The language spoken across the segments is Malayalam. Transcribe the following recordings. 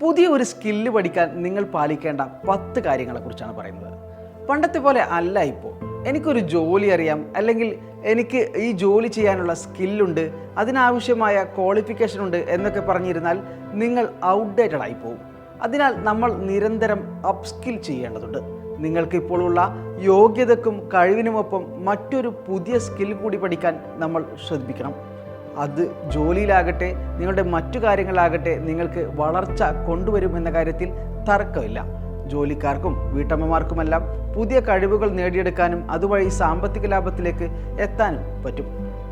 പുതിയ ഒരു സ്കില്ല് പഠിക്കാൻ നിങ്ങൾ പാലിക്കേണ്ട 10 കാര്യങ്ങളെക്കുറിച്ചാണ് പറയുന്നത്. പണ്ടത്തെ പോലെ അല്ല ഇപ്പോൾ. എനിക്കൊരു ജോലി അറിയാം, അല്ലെങ്കിൽ എനിക്ക് ഈ ജോലി ചെയ്യാനുള്ള സ്കില്ലുണ്ട്, അതിനാവശ്യമായ ക്വാളിഫിക്കേഷൻ ഉണ്ട് എന്നൊക്കെ പറഞ്ഞിരുന്നാൽ നിങ്ങൾ ഔട്ട്ഡേറ്റഡ് ആയി പോകും. അതിനാൽ നമ്മൾ നിരന്തരം അപ്സ്കിൽ ചെയ്യേണ്ടതുണ്ട്. നിങ്ങൾക്ക് ഇപ്പോഴുള്ള യോഗ്യതക്കും കഴിവിനുമൊപ്പം മറ്റൊരു പുതിയ സ്കിൽ കൂടി പഠിക്കാൻ നമ്മൾ ശ്രദ്ധിക്കണം. അത് ജോലിയിലാകട്ടെ നിങ്ങളുടെ മറ്റു കാര്യങ്ങളാകട്ടെ നിങ്ങൾക്ക് വളർച്ച കൊണ്ടുവരുമെന്ന കാര്യത്തിൽ തർക്കമില്ല. ജോലിക്കാർക്കും വീട്ടമ്മമാർക്കുമെല്ലാം പുതിയ കഴിവുകൾ നേടിയെടുക്കാനും അതുവഴി സാമ്പത്തിക ലാഭത്തിലേക്ക് എത്താനും പറ്റും.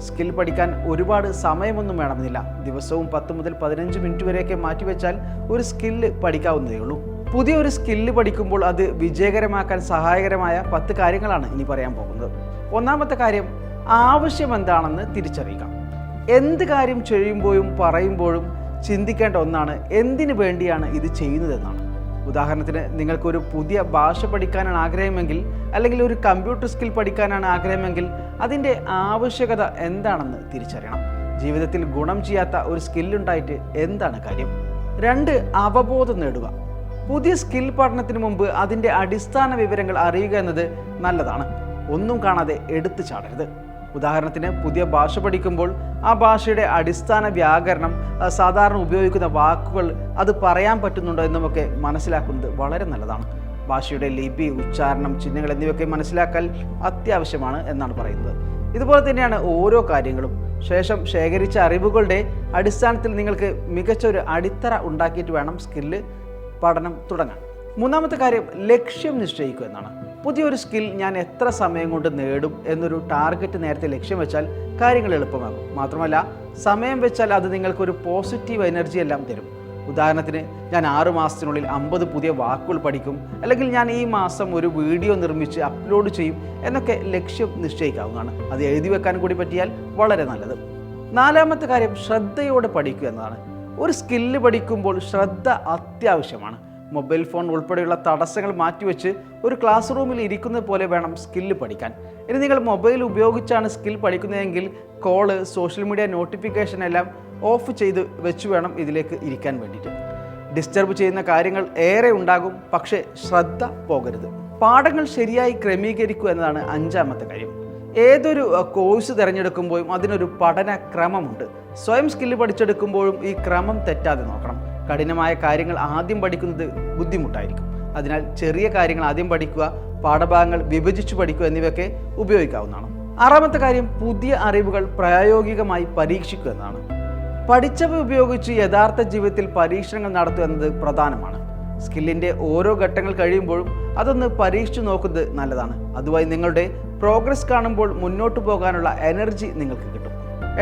സ്കിൽ പഠിക്കാൻ ഒരുപാട് സമയമൊന്നും വേണമെന്നില്ല. ദിവസവും 10 മുതൽ 15 മിനിറ്റ് വരെയൊക്കെ മാറ്റിവെച്ചാൽ ഒരു സ്കില്ല് പഠിക്കാവുന്നതേ ഉള്ളൂ. പുതിയൊരു സ്കില്ല് പഠിക്കുമ്പോൾ അത് വിജയകരമാക്കാൻ സഹായകരമായ 10 കാര്യങ്ങളാണ് ഇനി പറയാൻ പോകുന്നത്. ഒന്നാമത്തെ കാര്യം, ആവശ്യം എന്താണെന്ന് തിരിച്ചറിയുക. എന്ത് കാര്യം ചെയ്യുമ്പോഴും പറയുമ്പോഴും ചിന്തിക്കേണ്ട ഒന്നാണ് എന്തിനു വേണ്ടിയാണ് ഇത് ചെയ്യുന്നതെന്നാണ്. ഉദാഹരണത്തിന്, നിങ്ങൾക്കൊരു പുതിയ ഭാഷ പഠിക്കാനാണ് ആഗ്രഹമെങ്കിൽ, അല്ലെങ്കിൽ ഒരു കമ്പ്യൂട്ടർ സ്കിൽ പഠിക്കാനാണ് ആഗ്രഹമെങ്കിൽ അതിൻ്റെ ആവശ്യകത എന്താണെന്ന് തിരിച്ചറിയണം. ജീവിതത്തിൽ ഗുണം ചെയ്യാത്ത ഒരു സ്കില്ലുണ്ടായിട്ട് എന്താണ് കാര്യം? 2, അവബോധം നേടുക. പുതിയ സ്കിൽ പഠനത്തിന് മുമ്പ് അതിൻ്റെ അടിസ്ഥാന വിവരങ്ങൾ അറിയുക എന്നത് നല്ലതാണ്. ഒന്നും കാണാതെ എടുത്തു ചാടരുത്. ഉദാഹരണത്തിന്, പുതിയ ഭാഷ പഠിക്കുമ്പോൾ ആ ഭാഷയുടെ അടിസ്ഥാന വ്യാകരണം, സാധാരണ ഉപയോഗിക്കുന്ന വാക്കുകൾ, അത് പറയാൻ പറ്റുന്നുണ്ടോ എന്നുമൊക്കെ മനസ്സിലാക്കുന്നത് വളരെ നല്ലതാണ്. ഭാഷയുടെ ലിപി, ഉച്ചാരണം, ചിഹ്നങ്ങൾ എന്നിവയൊക്കെ മനസ്സിലാക്കൽ അത്യാവശ്യമാണ് എന്നാണ് പറയുന്നത്. ഇതുപോലെ തന്നെയാണ് ഓരോ കാര്യങ്ങളും. ശേഷം ശേഖരിച്ച അറിവുകളുടെ അടിസ്ഥാനത്തിൽ നിങ്ങൾക്ക് മികച്ച ഒരു അടിത്തറ ഉണ്ടാക്കിയിട്ട് വേണം സ്കില്ല് പഠനം തുടങ്ങാൻ. മൂന്നാമത്തെ കാര്യം, ലക്ഷ്യം നിശ്ചയിക്കുക എന്നാണ്. പുതിയൊരു സ്കിൽ ഞാൻ എത്ര സമയം കൊണ്ട് നേടും എന്നൊരു ടാർഗറ്റ് നേരത്തെ ലക്ഷ്യം വെച്ചാൽ കാര്യങ്ങൾ എളുപ്പമാകും. മാത്രമല്ല, സമയം വെച്ചാൽ അത് നിങ്ങൾക്കൊരു പോസിറ്റീവ് എനർജി എല്ലാം തരും. ഉദാഹരണത്തിന്, ഞാൻ 6 മാസത്തിനുള്ളിൽ 50 പുതിയ വാക്കുകൾ പഠിക്കും, അല്ലെങ്കിൽ ഞാൻ ഈ മാസം ഒരു വീഡിയോ നിർമ്മിച്ച് അപ്ലോഡ് ചെയ്യും എന്നൊക്കെ ലക്ഷ്യം നിശ്ചയിക്കാവുന്നതാണ്. അത് എഴുതി വെക്കാൻ കൂടി പറ്റിയാൽ വളരെ നല്ലത്. നാലാമത്തെ കാര്യം, ശ്രദ്ധയോടെ പഠിക്കുക എന്നതാണ്. ഒരു സ്കില്ല് പഠിക്കുമ്പോൾ ശ്രദ്ധ അത്യാവശ്യമാണ്. മൊബൈൽ ഫോൺ ഉൾപ്പെടെയുള്ള തടസ്സങ്ങൾ മാറ്റിവെച്ച് ഒരു ക്ലാസ് റൂമിൽ ഇരിക്കുന്നത് പോലെ വേണം സ്കില്ല് പഠിക്കാൻ. ഇനി നിങ്ങൾ മൊബൈൽ ഉപയോഗിച്ചാണ് സ്കിൽ പഠിക്കുന്നതെങ്കിൽ കോള്, സോഷ്യൽ മീഡിയ നോട്ടിഫിക്കേഷൻ എല്ലാം ഓഫ് ചെയ്ത് വെച്ച് വേണം ഇതിലേക്ക് ഇരിക്കാൻ വേണ്ടിയിട്ട്. ഡിസ്റ്റർബ് ചെയ്യുന്ന കാര്യങ്ങൾ ഏറെ ഉണ്ടാകും, പക്ഷേ ശ്രദ്ധ പോകരുത്. പാഠങ്ങൾ ശരിയായി ക്രമീകരിക്കുക എന്നതാണ് 5ാമത്തെ കാര്യം. ഏതൊരു കോഴ്സ് തിരഞ്ഞെടുക്കുമ്പോഴും അതിനൊരു പഠന ക്രമമുണ്ട്. സ്വയം സ്കില്ല് പഠിച്ചെടുക്കുമ്പോഴും ഈ ക്രമം തെറ്റാതെ നോക്കണം. കഠിനമായ കാര്യങ്ങൾ ആദ്യം പഠിക്കുന്നത് ബുദ്ധിമുട്ടായിരിക്കും. അതിനാൽ ചെറിയ കാര്യങ്ങൾ ആദ്യം പഠിക്കുക, പാഠഭാഗങ്ങൾ വിഭജിച്ച് പഠിക്കുക എന്നിവയൊക്കെ ഉപയോഗിക്കാവുന്നതാണ്. 6ാമത്തെ കാര്യം, പുതിയ അറിവുകൾ പ്രായോഗികമായി പരീക്ഷിക്കുക എന്നതാണ്. പഠിച്ചവ ഉപയോഗിച്ച് യഥാർത്ഥ ജീവിതത്തിൽ പരീക്ഷണങ്ങൾ നടത്തുക എന്നത് പ്രധാനമാണ്. സ്കില്ലിൻ്റെ ഓരോ ഘട്ടങ്ങൾ കഴിയുമ്പോഴും അതൊന്ന് പരീക്ഷിച്ചു നോക്കുന്നത് നല്ലതാണ്. അതുവഴി നിങ്ങളുടെ പ്രോഗ്രസ് കാണുമ്പോൾ മുന്നോട്ട് പോകാനുള്ള എനർജി നിങ്ങൾക്ക് കിട്ടും.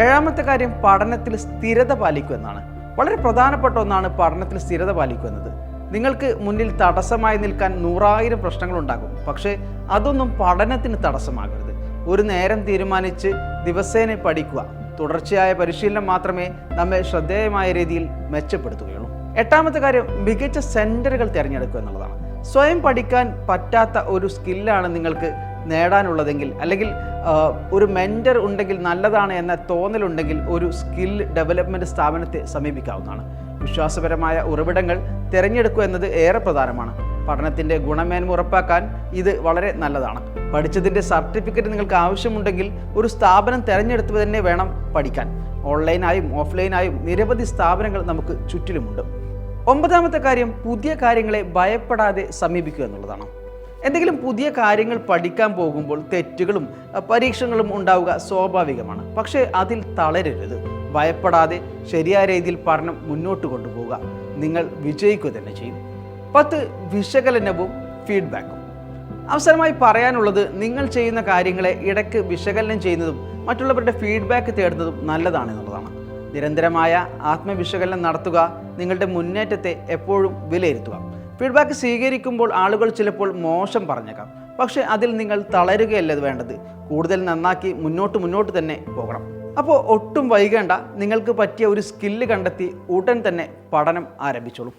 7ാമത്തെ കാര്യം, പഠനത്തിൽ സ്ഥിരത പാലിക്കുക എന്നാണ്. വളരെ പ്രധാനപ്പെട്ട ഒന്നാണ് പഠനത്തിൽ സ്ഥിരത പാലിക്കുക എന്നത്. നിങ്ങൾക്ക് മുന്നിൽ തടസ്സമായി നിൽക്കാൻ 100,000 പ്രശ്നങ്ങളുണ്ടാകും, പക്ഷേ അതൊന്നും പഠനത്തിന് തടസ്സമാകരുത്. ഒരു നേരം തീരുമാനിച്ച് ദിവസേന പഠിക്കുക. തുടർച്ചയായ പരിശീലനം മാത്രമേ നമ്മെ ശ്രദ്ധേയമായ രീതിയിൽ മെച്ചപ്പെടുത്തുകയുള്ളൂ. 8ാമത്തെ കാര്യം, മികച്ച സെന്ററുകൾ തിരഞ്ഞെടുക്കുക എന്നുള്ളതാണ്. സ്വയം പഠിക്കാൻ പറ്റാത്ത ഒരു സ്കില്ലാണ് നിങ്ങൾക്ക് നേടാനുള്ളതെങ്കിൽ, അല്ലെങ്കിൽ ഒരു മെൻറ്റർ ഉണ്ടെങ്കിൽ നല്ലതാണ് എന്ന തോന്നലുണ്ടെങ്കിൽ ഒരു സ്കിൽ ഡെവലപ്മെൻറ്റ് സ്ഥാപനത്തെ സമീപിക്കാവുന്നതാണ്. വിശ്വാസപരമായ ഉറവിടങ്ങൾ തിരഞ്ഞെടുക്കുക എന്നത് ഏറെ പ്രധാനമാണ്. പഠനത്തിൻ്റെ ഗുണമേന്മ ഉറപ്പാക്കാൻ ഇത് വളരെ നല്ലതാണ്. പഠിച്ചതിൻ്റെ സർട്ടിഫിക്കറ്റ് നിങ്ങൾക്ക് ആവശ്യമുണ്ടെങ്കിൽ ഒരു സ്ഥാപനം തിരഞ്ഞെടുത്ത് തന്നെ വേണം പഠിക്കാൻ. ഓൺലൈനായും ഓഫ്ലൈനായും നിരവധി സ്ഥാപനങ്ങൾ നമുക്ക് ചുറ്റിലുമുണ്ട്. 9ാമത്തെ കാര്യം, പുതിയ കാര്യങ്ങളെ ഭയപ്പെടാതെ സമീപിക്കുക എന്നുള്ളതാണ്. എന്തെങ്കിലും പുതിയ കാര്യങ്ങൾ പഠിക്കാൻ പോകുമ്പോൾ തെറ്റുകളും പരീക്ഷണങ്ങളും ഉണ്ടാവുക സ്വാഭാവികമാണ്. പക്ഷേ അതിൽ തളരരുത്. ഭയപ്പെടാതെ ശരിയായ രീതിയിൽ പഠനം മുന്നോട്ട് കൊണ്ടുപോവുക. നിങ്ങൾ വിജയിക്കുക തന്നെ ചെയ്യും. 10, വിശകലനവും ഫീഡ്ബാക്കും. അവസാനമായി പറയാനുള്ളത്, നിങ്ങൾ ചെയ്യുന്ന കാര്യങ്ങളെ ഇടയ്ക്ക് വിശകലനം ചെയ്യുന്നതും മറ്റുള്ളവരുടെ ഫീഡ്ബാക്ക് തേടുന്നതും നല്ലതാണെന്നുള്ളതാണ്. നിരന്തരമായ ആത്മവിശകലനം നടത്തുക. നിങ്ങളുടെ മുന്നേറ്റത്തെ എപ്പോഴും വിലയിരുത്തുക. ഫീഡ്ബാക്ക് സ്വീകരിക്കുമ്പോൾ ആളുകൾ ചിലപ്പോൾ മോശം പറഞ്ഞേക്കാം, പക്ഷേ അതിൽ നിങ്ങൾ തളരുകയല്ല വേണ്ടത്. കൂടുതൽ നന്നാക്കി മുന്നോട്ട് തന്നെ പോകണം. അപ്പോൾ ഒട്ടും വൈകേണ്ട, നിങ്ങൾക്ക് പറ്റിയ ഒരു സ്കില്ല് കണ്ടെത്തി ഉടൻ തന്നെ പഠനം ആരംഭിച്ചോളൂ.